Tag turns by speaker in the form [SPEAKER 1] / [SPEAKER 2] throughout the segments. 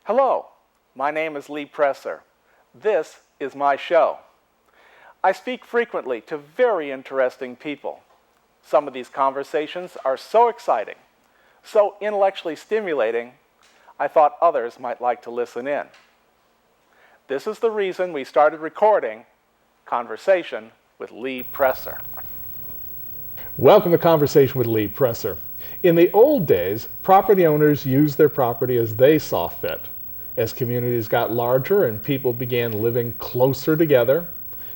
[SPEAKER 1] Hello, my name is Lee Presser. This is my show. I speak frequently to very interesting people. Some of these conversations are so exciting, so intellectually stimulating, I thought others might like to listen in. This is the reason we started recording Conversation with Lee Presser.
[SPEAKER 2] Welcome to Conversation with Lee Presser. In the old days, property owners used their property as they saw fit. As communities got larger and people began living closer together,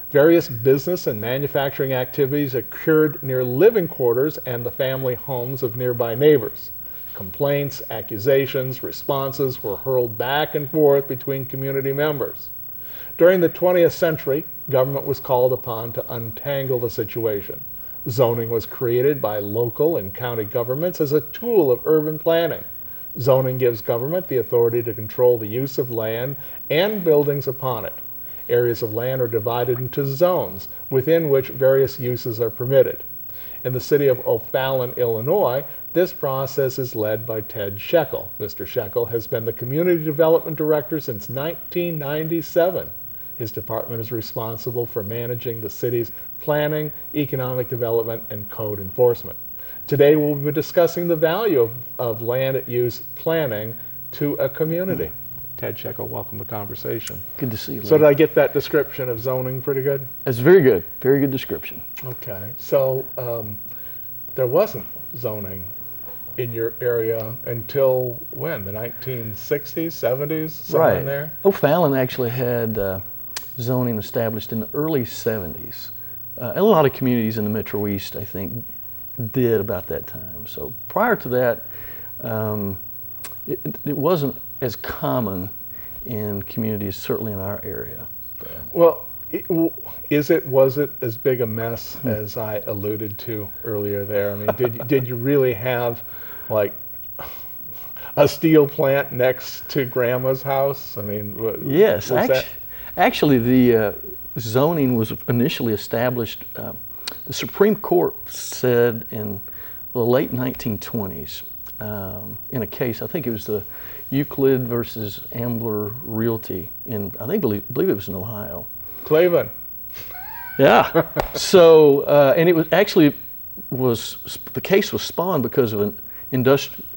[SPEAKER 2] various business and manufacturing activities occurred near living quarters and the family homes of nearby neighbors. Complaints, accusations, responses were hurled back and forth between community members. During the 20th century, government was called upon to untangle the situation. Zoning was created by local and county governments as a tool of urban planning. Zoning gives government the authority to control the use of land and buildings upon it. Areas of land are divided into zones within which various uses are permitted. In the city of O'Fallon, Illinois, this process is led by Ted Shekell. Mr. Shekell has been the Community Development Director since 1997. His department is responsible for managing the city's planning, economic development, and code enforcement. Today we'll be discussing the value of land use planning to a community. Ted Shekell, welcome to Conversation.
[SPEAKER 3] Good to see you, Lee.
[SPEAKER 2] So did I get that description of zoning pretty good?
[SPEAKER 3] That's very good description.
[SPEAKER 2] Okay, so there wasn't zoning in your area until when? The 1960s, 70s, somewhere in there?
[SPEAKER 3] O'Fallon actually had zoning established in the early 70s. A lot of communities in the Metro East, I think, did about that time. So prior to that, it wasn't as common in communities, certainly in our area.
[SPEAKER 2] Well, was it as big a mess as I alluded to earlier there? I mean, did you really have like a steel plant next to Grandma's house? I mean,
[SPEAKER 3] yes, actually the zoning was initially established. The Supreme Court said in the late 1920s, in a case, I think it was the Euclid versus Ambler Realty I believe it was in Ohio.
[SPEAKER 2] Cleveland.
[SPEAKER 3] Yeah. So, and it was actually the case was spawned because of an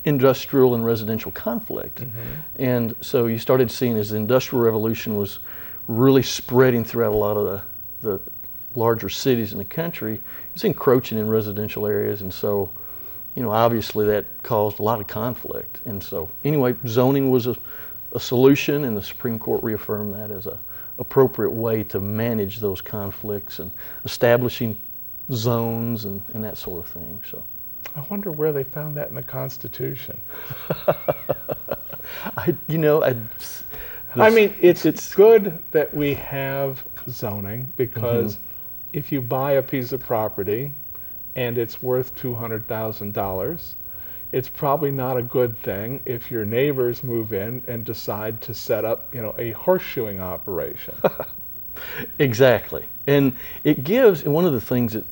[SPEAKER 3] industrial and residential conflict. Mm-hmm. And so you started seeing as the Industrial Revolution was really spreading throughout a lot of the larger cities in the country, it's encroaching in residential areas, and so, obviously that caused a lot of conflict. And so, anyway, zoning was a solution, and the Supreme Court reaffirmed that as a appropriate way to manage those conflicts and establishing zones and that sort of thing. So,
[SPEAKER 2] I wonder where they found that in the Constitution.
[SPEAKER 3] I mean,
[SPEAKER 2] it's good that we have zoning because if you buy a piece of property and it's worth $200,000, it's probably not a good thing if your neighbors move in and decide to set up, a horseshoeing operation.
[SPEAKER 3] Exactly. And it gives, one of the things that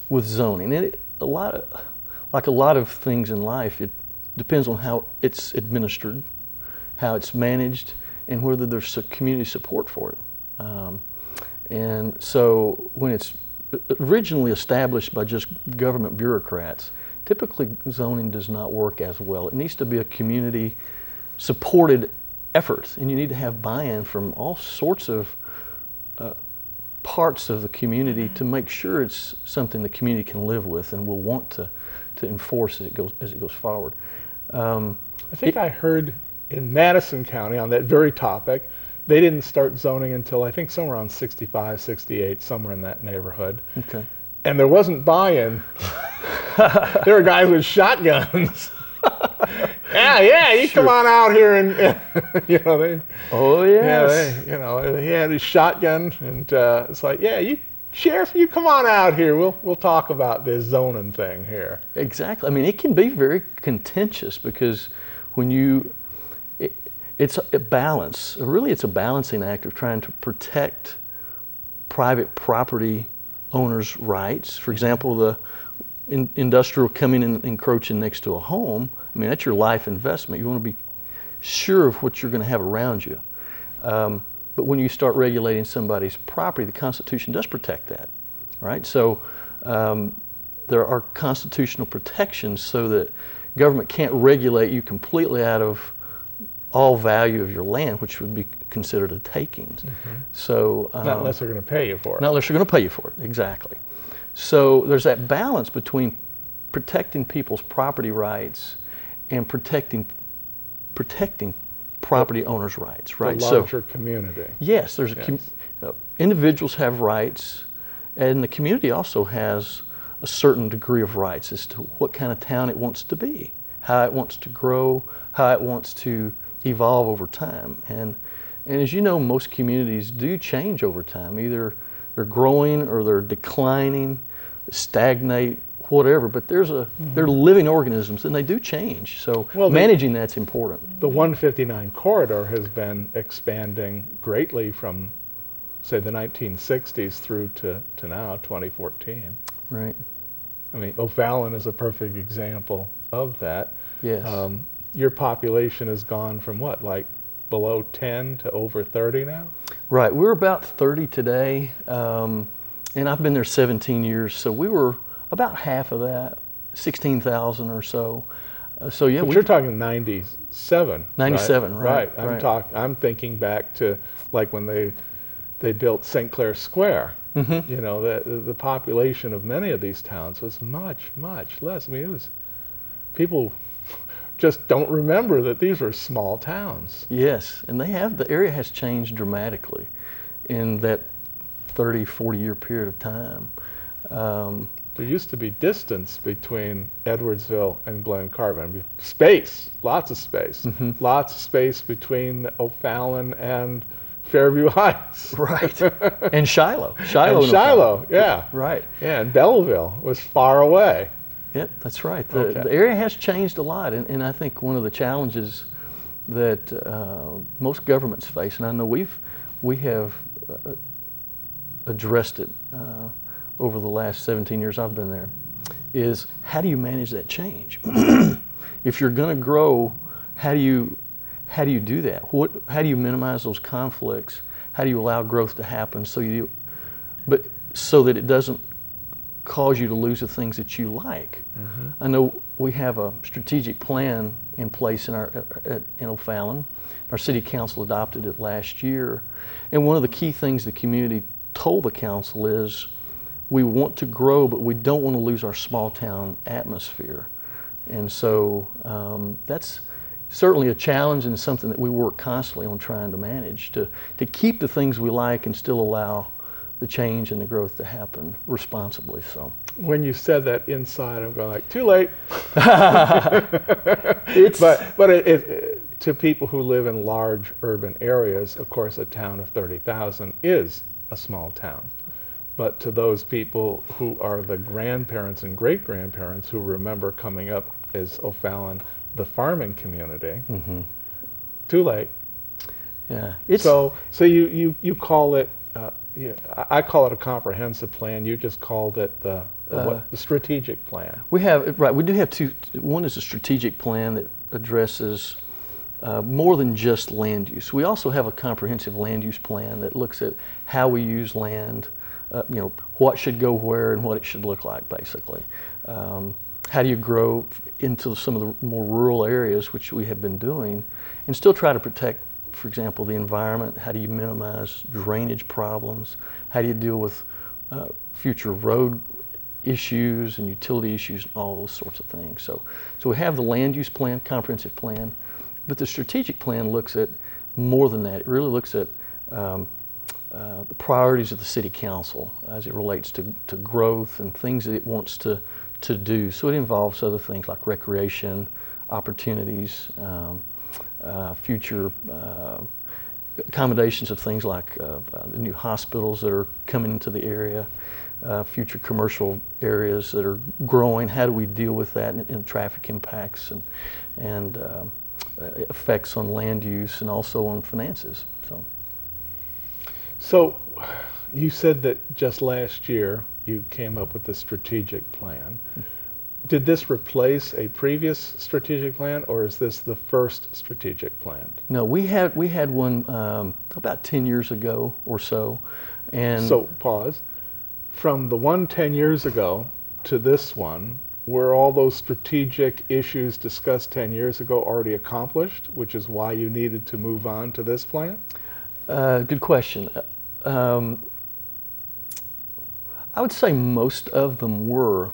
[SPEAKER 3] with zoning, a lot of things in life, it depends on how it's administered, how it's managed, and whether there's community support for it. And so when it's originally established by just government bureaucrats, typically zoning does not work as well. It needs to be a community supported effort, and you need to have buy-in from all sorts of parts of the community to make sure it's something the community can live with and will want to enforce as it goes forward.
[SPEAKER 2] I think I heard in Madison County on that very topic, they didn't start zoning until I think somewhere around 65, 68, somewhere in that neighborhood.
[SPEAKER 3] Okay.
[SPEAKER 2] And there wasn't buy-in. There were guys with shotguns. Yeah, you come on out here and,
[SPEAKER 3] Oh, yes.
[SPEAKER 2] He had his shotgun and it's like, Sheriff, you come on out here. We'll talk about this zoning thing here.
[SPEAKER 3] Exactly. I mean, it can be very contentious because when it's a balance. Really, it's a balancing act of trying to protect private property owners' rights. For example, the industrial coming and encroaching next to a home. I mean, that's your life investment. You want to be sure of what you're going to have around you. But when you start regulating somebody's property, the Constitution does protect that, right? So there are constitutional protections so that government can't regulate you completely out of all value of your land, which would be considered a takings. So
[SPEAKER 2] Not unless they're going to pay you for it.
[SPEAKER 3] not unless you're going to pay you for it, exactly. So there's that balance between protecting people's property rights and protecting property owners' rights, right?
[SPEAKER 2] The larger community.
[SPEAKER 3] Yes, there's individuals have rights, and the community also has a certain degree of rights as to what kind of town it wants to be, how it wants to grow, how it wants to evolve over time. And as you know, most communities do change over time. Either they're growing or they're declining, stagnate, whatever, but they're living organisms and they do change. So managing that's important.
[SPEAKER 2] The 159 corridor has been expanding greatly from, say, the 1960s through to now, 2014.
[SPEAKER 3] Right.
[SPEAKER 2] I mean, O'Fallon is a perfect example of that.
[SPEAKER 3] Yes.
[SPEAKER 2] Your population has gone from what, like below 10 to over 30 now?
[SPEAKER 3] Right. We're about 30 today, and I've been there 17 years, so we were about half of that, 16,000 or so. So yeah,
[SPEAKER 2] but you're talking 97.
[SPEAKER 3] 97, right?
[SPEAKER 2] I'm thinking back to like when they built St. Clair Square. You know, the population of many of these towns was much, much less. I mean, it was, people just don't remember that these were small towns.
[SPEAKER 3] Yes, and the area has changed dramatically in that 30, 40-year period of time.
[SPEAKER 2] There used to be distance between Edwardsville and Glen Carbon. I mean, space, lots of space. Lots of space between O'Fallon and Fairview Heights.
[SPEAKER 3] Right. And Shiloh.
[SPEAKER 2] Shiloh, yeah.
[SPEAKER 3] Right.
[SPEAKER 2] Yeah, and Belleville was far away.
[SPEAKER 3] Yeah, that's right. The area has changed a lot, and I think one of the challenges that most governments face, and I know we have addressed it over the last 17 years I've been there, is how do you manage that change? If you're going to grow, how do you do that? How do you minimize those conflicts? How do you allow growth to happen so that it doesn't cause you to lose the things that you like? I know we have a strategic plan in place in O'Fallon. Our city council adopted it last year, and one of the key things the community told the council is we want to grow, but we don't want to lose our small town atmosphere. And so that's certainly a challenge and something that we work constantly on trying to manage, to keep the things we like and still allow the change and the growth to happen responsibly. So
[SPEAKER 2] when you said that inside, I'm going like, too late. But to people who live in large urban areas, of course, a town of 30,000 is a small town. But to those people who are the grandparents and great-grandparents who remember coming up as O'Fallon, the farming community, too late.
[SPEAKER 3] Yeah.
[SPEAKER 2] So you call it, I call it a comprehensive plan. You just called it the strategic plan.
[SPEAKER 3] We do have two. One is a strategic plan that addresses more than just land use. We also have a comprehensive land use plan that looks at how we use land, what should go where and what it should look like, basically. How do you grow into some of the more rural areas, which we have been doing, and still try to protect, for example, the environment? How do you minimize drainage problems? How do you deal with future road issues and utility issues and all those sorts of things? So we have the land use plan, comprehensive plan, but the strategic plan looks at more than that. It really looks at the priorities of the city council as it relates to growth and things that it wants to do. So it involves other things like recreation, opportunities, future accommodations of things like the new hospitals that are coming into the area, future commercial areas that are growing. How do we deal with that and traffic impacts and effects on land use and also on finances?
[SPEAKER 2] So you said that just last year you came up with the strategic plan. Did this replace a previous strategic plan, or is this the first strategic plan?
[SPEAKER 3] No, we had one about 10 years ago or so, and
[SPEAKER 2] So pause. From the one 10 years ago to this one, were all those strategic issues discussed 10 years ago already accomplished, which is why you needed to move on to this plan?
[SPEAKER 3] Good question. I would say most of them were,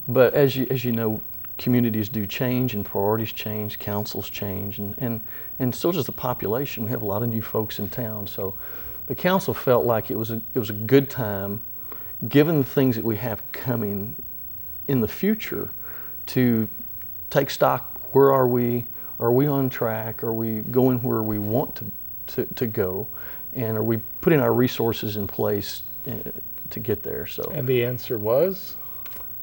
[SPEAKER 3] but as you know, communities do change and priorities change, councils change, and so does the population. We have a lot of new folks in town, so the council felt like it was a good time, given the things that we have coming in the future, to take stock. Where are we? Are we on track? Are we going where we want to go? And are we putting our resources in place to get there? So.
[SPEAKER 2] And the answer was?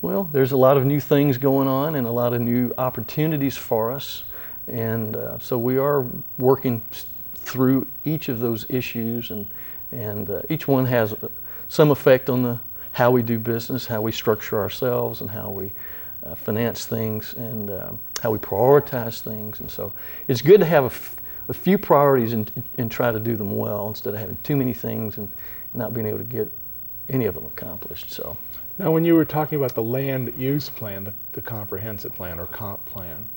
[SPEAKER 3] Well, there's a lot of new things going on and a lot of new opportunities for us. And so we are working through each of those issues, and each one has some effect on how we do business, how we structure ourselves, and how we finance things, and how we prioritize things. And so it's good to have a few priorities and try to do them well, instead of having too many things and not being able to get any of them accomplished. So.
[SPEAKER 2] Now, when you were talking about the land use plan, the comprehensive plan or comp plan,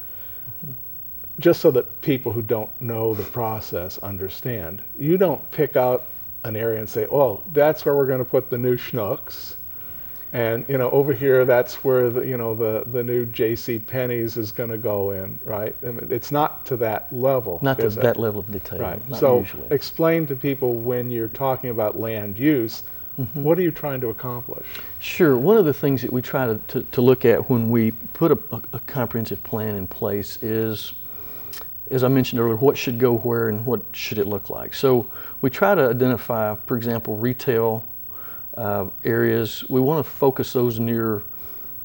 [SPEAKER 2] just so that people who don't know the process understand, you don't pick out an area and say, oh, that's where we're going to put the new Schnucks, and over here that's where the new J.C. Penney's is going to go in, right? I mean, it's not to that level.
[SPEAKER 3] Not to that level of detail.
[SPEAKER 2] Right.
[SPEAKER 3] Not
[SPEAKER 2] So
[SPEAKER 3] usually.
[SPEAKER 2] explain to people, when you're talking about land use, what are you trying to accomplish?
[SPEAKER 3] Sure. One of the things that we try to look at when we put a comprehensive plan in place is, as I mentioned earlier, what should go where and what should it look like. So we try to identify, for example, retail areas. We want to focus those near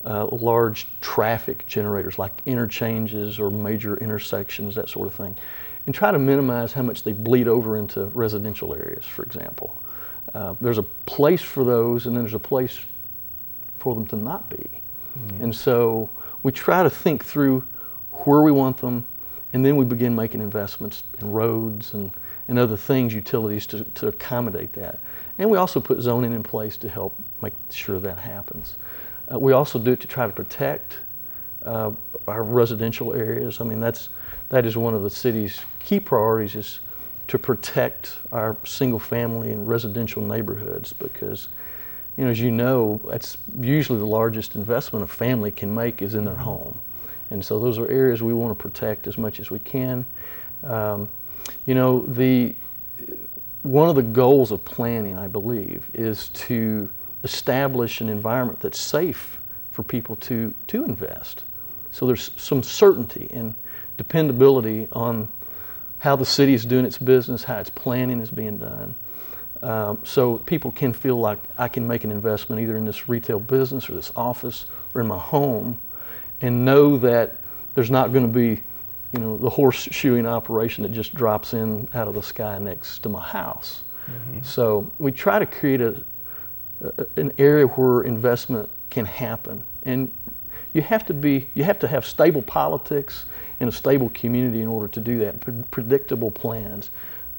[SPEAKER 3] large traffic generators like interchanges or major intersections, that sort of thing, and try to minimize how much they bleed over into residential areas, for example. There's a place for those, and then there's a place for them to not be. And so we try to think through where we want them, and then we begin making investments in roads and other things, utilities, to accommodate that. And we also put zoning in place to help make sure that happens. We also do it to try to protect our residential areas. I mean, that is one of the city's key priorities, is to protect our single family and residential neighborhoods, because, as you know, that's usually the largest investment a family can make is in their home. And so those are areas we want to protect as much as we can. One of the goals of planning, I believe, is to establish an environment that's safe for people to invest. So there's some certainty and dependability on how the city is doing its business, how its planning is being done. So people can feel like I can make an investment either in this retail business or this office or in my home, and know that there's not going to be, the horseshoeing operation that just drops in out of the sky next to my house. So we try to create an area where investment can happen, and you have to have stable politics and a stable community in order to do that. Predictable plans.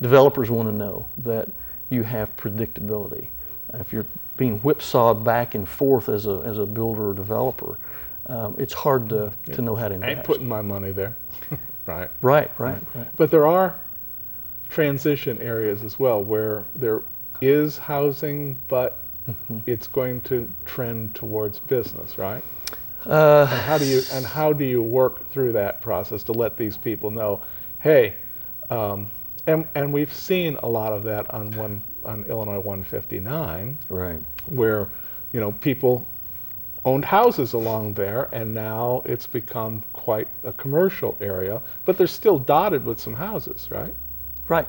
[SPEAKER 3] Developers want to know that you have predictability. If you're being whipsawed back and forth as a builder or developer, it's hard to know how to invest.
[SPEAKER 2] I ain't putting my money there. Right.
[SPEAKER 3] Right.
[SPEAKER 2] But there are transition areas as well where there is housing, but it's going to trend towards business, right? And how do you work through that process to let these people know, hey, and we've seen a lot of that on Illinois 159,
[SPEAKER 3] right,
[SPEAKER 2] where people owned houses along there, and now it's become quite a commercial area, but they're still dotted with some houses, right?
[SPEAKER 3] Right.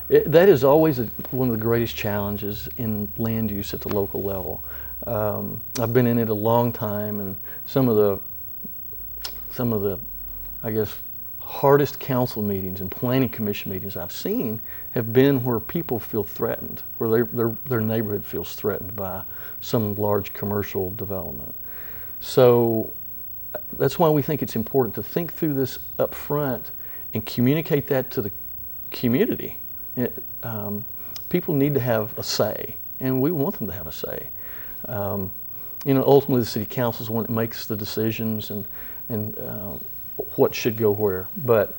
[SPEAKER 3] That is always one of the greatest challenges in land use at the local level. I've been in it a long time, and some of the, I guess, hardest council meetings and planning commission meetings I've seen have been where people feel threatened, where their neighborhood feels threatened by some large commercial development. So that's why we think it's important to think through this up front and communicate that to the community. People need to have a say, and we want them to have a say. Ultimately the city council is the one that makes the decisions and what should go where. But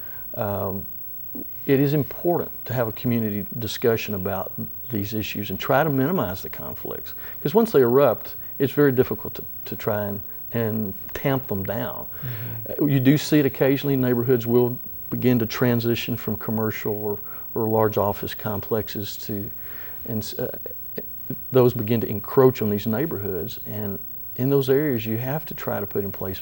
[SPEAKER 3] it is important to have a community discussion about these issues and try to minimize the conflicts. Because once they erupt, it's very difficult to try and tamp them down. Mm-hmm. You do see it occasionally. Neighborhoods will begin to transition from commercial or large office complexes and those begin to encroach on these neighborhoods. And in those areas, you have to try to put in place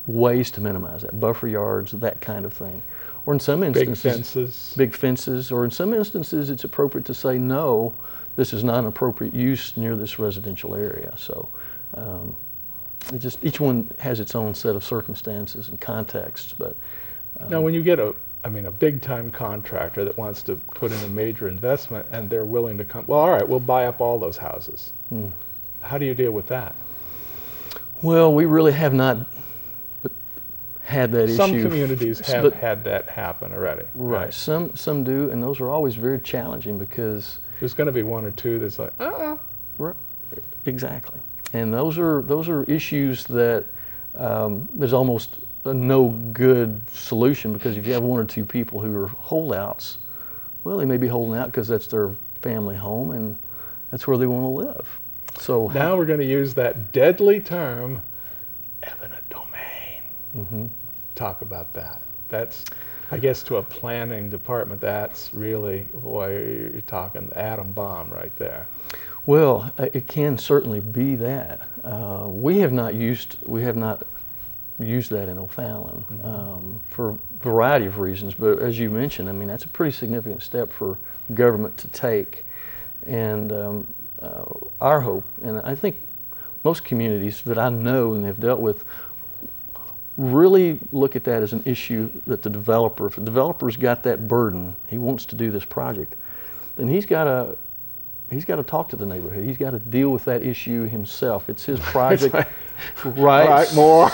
[SPEAKER 3] ways to minimize that, buffer yards, that kind of thing. Or in some instances, big fences, or in some instances, it's appropriate to say, no, this is not an appropriate use near this residential area. So each one has its own set of circumstances and contexts. But
[SPEAKER 2] now when you get a big-time contractor that wants to put in a major investment and they're willing to come, well, all right, we'll buy up all those houses. How do you deal with that?
[SPEAKER 3] Well, we really have not had that issue.
[SPEAKER 2] Some communities have had that happen already.
[SPEAKER 3] Right. Some do, and those are always very challenging because
[SPEAKER 2] there's going to be one or two that's like,
[SPEAKER 3] Right. Exactly. And those are issues that there's almost no good solution, because if you have one or two people who are holdouts, well, they may be holding out because that's their family home and that's where they want to live. So
[SPEAKER 2] now we're going to use that deadly term, eminent domain.
[SPEAKER 3] Mm-hmm.
[SPEAKER 2] Talk about that. That's, I guess, to a planning department, that's really, boy, you're talking the atom bomb right there.
[SPEAKER 3] Well, it can certainly be that. We have not used that in O'Fallon for a variety of reasons, but as you mentioned, I mean, that's a pretty significant step for government to take. And our hope, and I think most communities that I know and have dealt with, really look at that as an issue that if the developer's got that burden, he wants to do this project, then he's got to talk to the neighborhood. He's got to deal with that issue himself. It's his project. Right.
[SPEAKER 2] All right, more.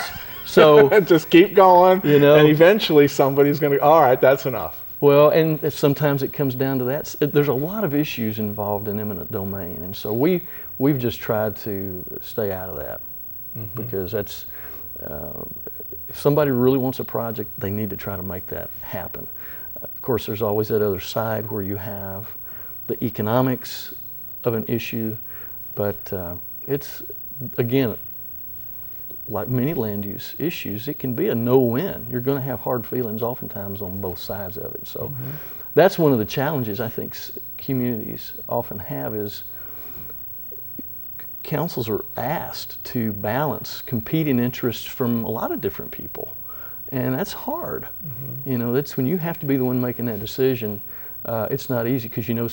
[SPEAKER 3] So
[SPEAKER 2] just keep going, and eventually somebody's going to, all right, that's enough.
[SPEAKER 3] Well, and sometimes it comes down to that. There's a lot of issues involved in eminent domain, and so we've just tried to stay out of that, because that's, if somebody really wants a project, they need to try to make that happen. Of course, there's always that other side where you have the economics of an issue, but it's, again, like many land use issues, it can be a no-win. You're going to have hard feelings oftentimes on both sides of it. So that's one of the challenges I think communities often have, is councils are asked to balance competing interests from a lot of different people, and that's hard. That's when you have to be the one making that decision. It's not easy, because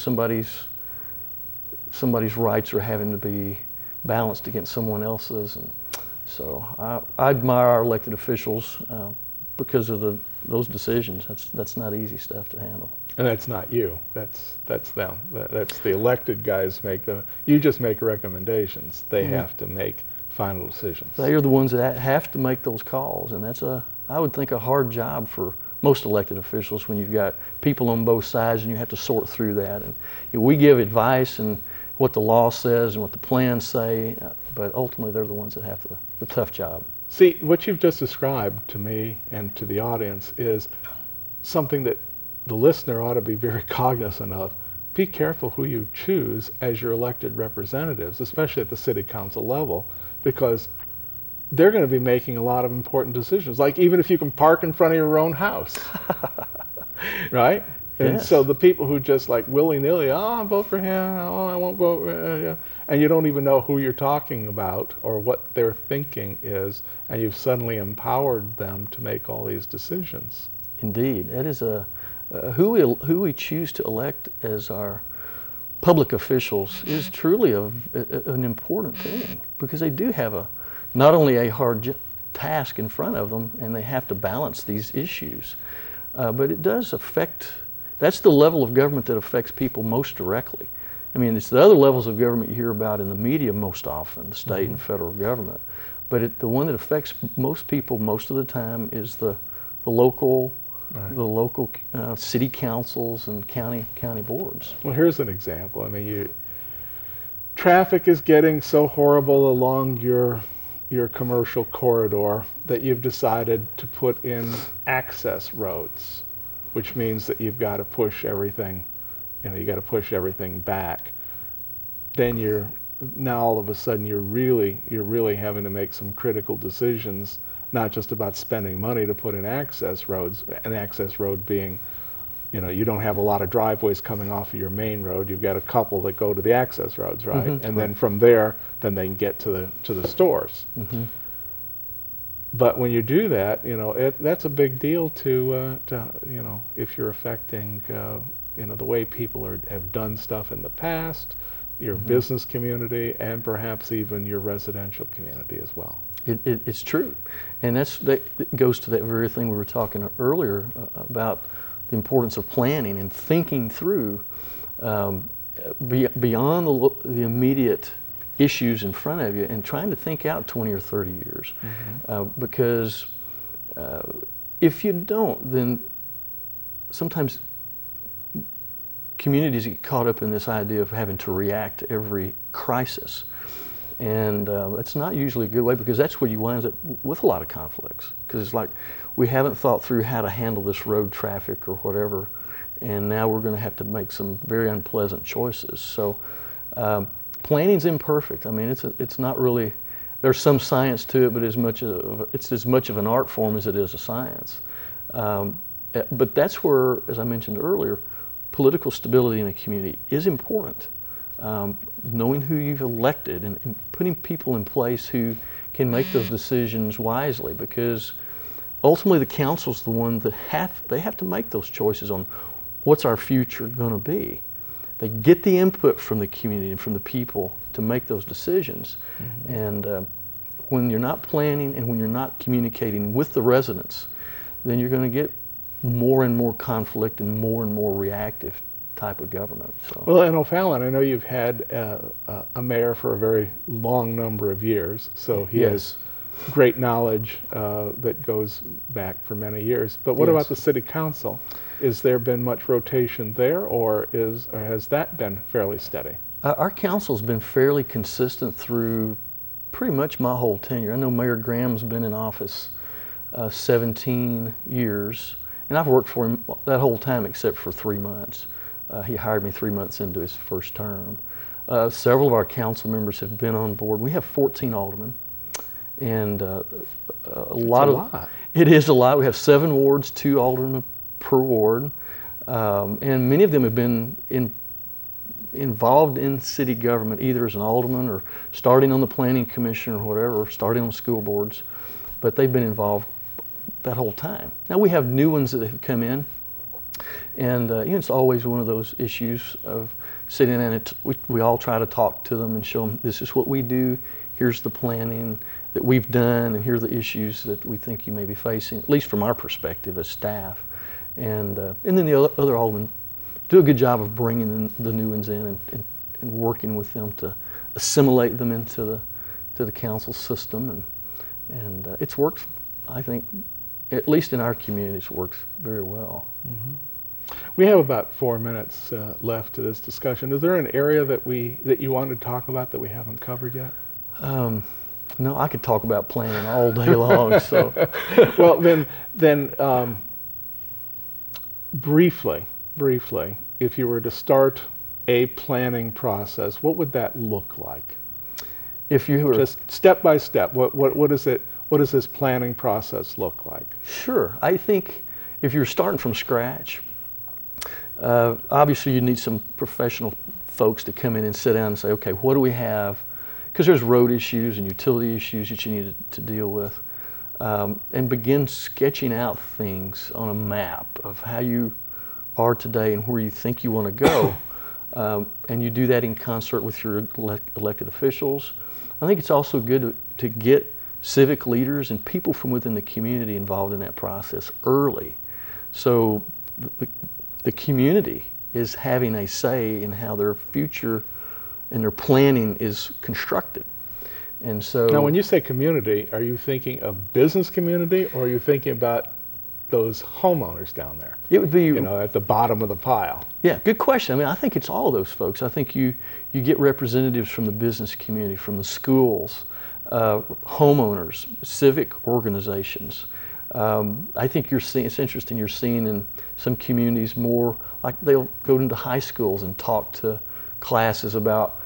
[SPEAKER 3] somebody's rights are having to be balanced against someone else's, and so I admire our elected officials because of those decisions. That's not easy stuff to handle.
[SPEAKER 2] And that's not you. That's them. That's the elected guys you just make recommendations. They have to make final decisions.
[SPEAKER 3] They are the ones that have to make those calls, and that's I would think a hard job for most elected officials when you've got people on both sides and you have to sort through that. And we give advice and what the law says and what the plans say, but ultimately they're the ones that have the tough job.
[SPEAKER 2] See, what you've just described to me and to the audience is something that the listener ought to be very cognizant of. Be careful who you choose as your elected representatives, especially at the city council level, because they're going to be making a lot of important decisions, like even if you can park in front of your own house, right? And so the people who just like willy-nilly, I'll vote for him, I won't vote, and you don't even know who you're talking about or what their thinking is, and you've suddenly empowered them to make all these decisions.
[SPEAKER 3] Indeed, that is who we choose to elect as our public officials is truly an important thing, because they do have not only a hard task in front of them, and they have to balance these issues, but it does affect. That's the level of government that affects people most directly. I mean, it's the other levels of government you hear about in the media most often, the state and federal government. But the one that affects most people most of the time is the local,
[SPEAKER 2] Right.
[SPEAKER 3] the local city councils and county boards.
[SPEAKER 2] Well, here's an example. I mean, traffic is getting so horrible along your commercial corridor that you've decided to put in access roads, which means that you've got to push everything, you got to push everything back. Then now all of a sudden you're really having to make some critical decisions, not just about spending money to put in access roads, an access road being, you don't have a lot of driveways coming off of your main road. You've got a couple that go to the access roads, right?
[SPEAKER 3] Mm-hmm.
[SPEAKER 2] And then from there, then they can get to the stores.
[SPEAKER 3] Mm-hmm.
[SPEAKER 2] But when you do that, that's a big deal to if you're affecting, the way people have done stuff in the past, your
[SPEAKER 3] Mm-hmm.
[SPEAKER 2] business community, and perhaps even your residential community as well.
[SPEAKER 3] It's true, and that goes to that very thing we were talking earlier about the importance of planning and thinking through beyond the immediate issues in front of you, and trying to think out 20 or 30 years.
[SPEAKER 2] Mm-hmm.
[SPEAKER 3] Because if you don't, then sometimes communities get caught up in this idea of having to react to every crisis. And that's not usually a good way, because that's where you wind up with a lot of conflicts. Because it's like, we haven't thought through how to handle this road traffic or whatever, and now we're going to have to make some very unpleasant choices. So planning's imperfect. I mean, it's not really, there's some science to it, but it's as much of an art form as it is a science. But that's where, as I mentioned earlier, political stability in a community is important. Knowing who you've elected and putting people in place who can make those decisions wisely, because ultimately the council's the one that they have to make those choices on what's our future going to be. They get the input from the community and from the people to make those decisions. Mm-hmm. And when you're not planning and when you're not communicating with the residents, then you're going to get more and more conflict and more reactive type of government. So.
[SPEAKER 2] Well, in O'Fallon, I know you've had a mayor for a very long number of years, so he has great knowledge that goes back for many years. But what about the city council? Is there been much rotation there, or has that been fairly steady?
[SPEAKER 3] Our council's been fairly consistent through pretty much my whole tenure. I know Mayor Graham's been in office 17 years, and I've worked for him that whole time except for 3 months. He hired me 3 months into his first term. Several of our council members have been on board. We have 14 aldermen, and a lot. It is a lot. We have 7 wards, 2 aldermen per ward, and many of them have been involved in city government, either as an alderman or starting on the planning commission or whatever, or starting on school boards, but they've been involved that whole time. Now we have new ones that have come in, and it's always one of those issues of sitting in it. We all try to talk to them and show them, this is what we do, here's the planning that we've done, and here are the issues that we think you may be facing, at least from our perspective as staff. And then the other aldermen do a good job of bringing the new ones in and working with them to assimilate them into the council system, and it's worked, I think, at least in our community, it's worked very well.
[SPEAKER 2] Mm-hmm. We have about 4 minutes left to this discussion. Is there an area that you want to talk about that we haven't covered yet?
[SPEAKER 3] No, I could talk about planning all day long. So,
[SPEAKER 2] well, then briefly, if you were to start a planning process, what would that look like?
[SPEAKER 3] If you were
[SPEAKER 2] just step by step, what is it? What does this planning process look like?
[SPEAKER 3] Sure. I think if you're starting from scratch, obviously you need some professional folks to come in and sit down and say, okay, what do we have? Because there's road issues and utility issues that you need to deal with, and begin sketching out things on a map of how you are today and where you think you want to go. And you do that in concert with your elected officials. I think it's also good to get civic leaders and people from within the community involved in that process early. So the community is having a say in how their future and their planning is constructed. And so
[SPEAKER 2] Now, when you say community, are you thinking of business community, or are you thinking about those homeowners down there,
[SPEAKER 3] it would be,
[SPEAKER 2] you know, at the bottom of the pile?
[SPEAKER 3] yeah, good question. I mean, I think it's all of those folks. I think you get representatives from the business community, from the schools, homeowners, civic organizations. I think you're seeing, it's interesting, you're seeing in some communities more like they'll go into high schools and talk to classes about,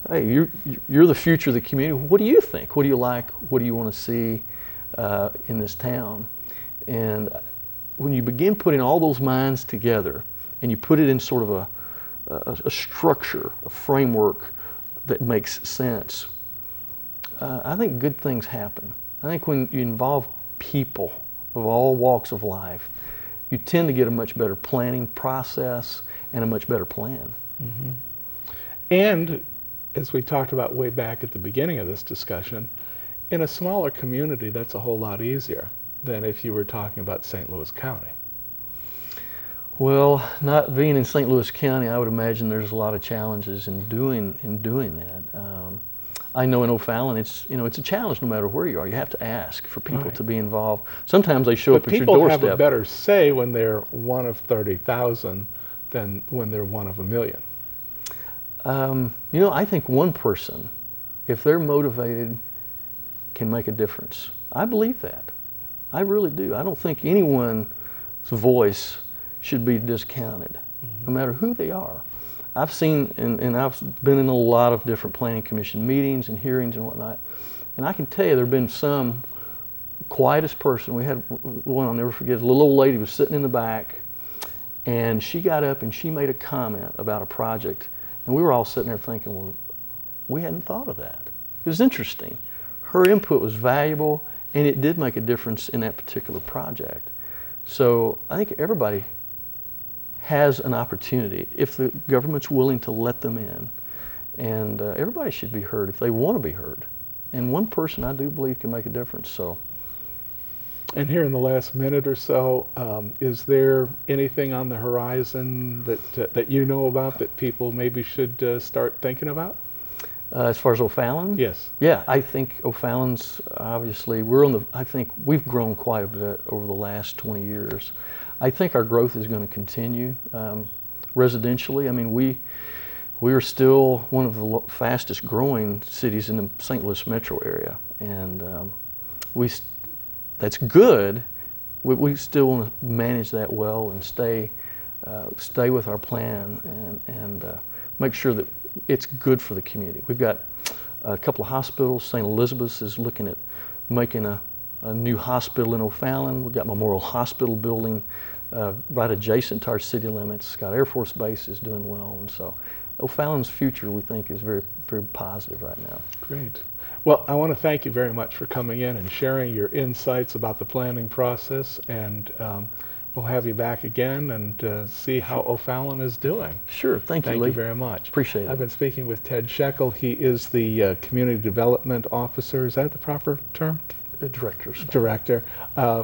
[SPEAKER 3] hey, you're the future of the community. What do you think? What do you like? What do you want to see in this town? And when you begin putting all those minds together and you put it in sort of a structure, a framework that makes sense, I think good things happen. I think when you involve people of all walks of life, you tend to get a much better planning process and a much better plan.
[SPEAKER 2] Mm-hmm. And as we talked about way back at the beginning of this discussion, in a smaller community, that's a whole lot easier than if you were talking about St. Louis County.
[SPEAKER 3] Well, not being in St. Louis County, I would imagine there's a lot of challenges in doing that. I know in O'Fallon, it's a challenge no matter where you are. You have to ask for people
[SPEAKER 2] Right.
[SPEAKER 3] to be involved. Sometimes they show
[SPEAKER 2] But
[SPEAKER 3] up at your
[SPEAKER 2] people
[SPEAKER 3] doorstep.
[SPEAKER 2] have a better say when they're one of 30,000 than when they're one of a million.
[SPEAKER 3] I think one person, if they're motivated, can make a difference. I believe that. I really do. I don't think anyone's voice should be discounted, no matter who they are. I've seen, and I've been in a lot of different planning commission meetings and hearings and whatnot, and I can tell you there have been some quietest person. We had one, I'll never forget, a little old lady was sitting in the back, and she got up and she made a comment about a project, and we were all sitting there thinking, well, we hadn't thought of that. It was interesting. Her input was valuable, and it did make a difference in that particular project. So I think everybody has an opportunity if the government's willing to let them in, and everybody should be heard if they want to be heard. And one person, I do believe, can make a difference. So.
[SPEAKER 2] And here in the last minute or so, is there anything on the horizon that you know about that people maybe should start thinking about?
[SPEAKER 3] As far as O'Fallon?
[SPEAKER 2] Yes.
[SPEAKER 3] Yeah, I think O'Fallon's obviously, I think we've grown quite a bit over the last 20 years. I think our growth is going to continue. Residentially, I mean, we are still one of the fastest growing cities in the St. Louis metro area. And that's good. We still want to manage that well and stay with our plan and make sure that it's good for the community. We've got a couple of hospitals. St. Elizabeth's is looking at making a new hospital in O'Fallon. We've got Memorial Hospital building right adjacent to our city limits. Scott Air Force Base is doing well. And so O'Fallon's future, we think, is very, very positive right now.
[SPEAKER 2] Great. Well, I want to thank you very much for coming in and sharing your insights about the planning process, and we'll have you back again and see how O'Fallon is doing.
[SPEAKER 3] Sure. Thank you, Lee.
[SPEAKER 2] Thank you very much.
[SPEAKER 3] Appreciate it.
[SPEAKER 2] I've been speaking with Ted Shekell. He is the Community Development Officer. Is that the proper term? Director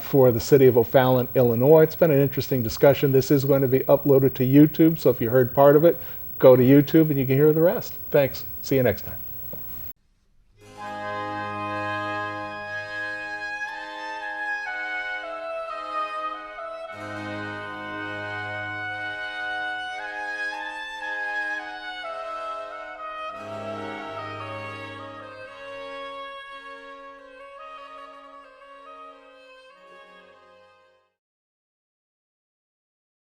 [SPEAKER 2] for the city of O'Fallon, Illinois. It's been an interesting discussion. This is going to be uploaded to YouTube, so if you heard part of it, go to YouTube and you can hear the rest. Thanks. See you next time.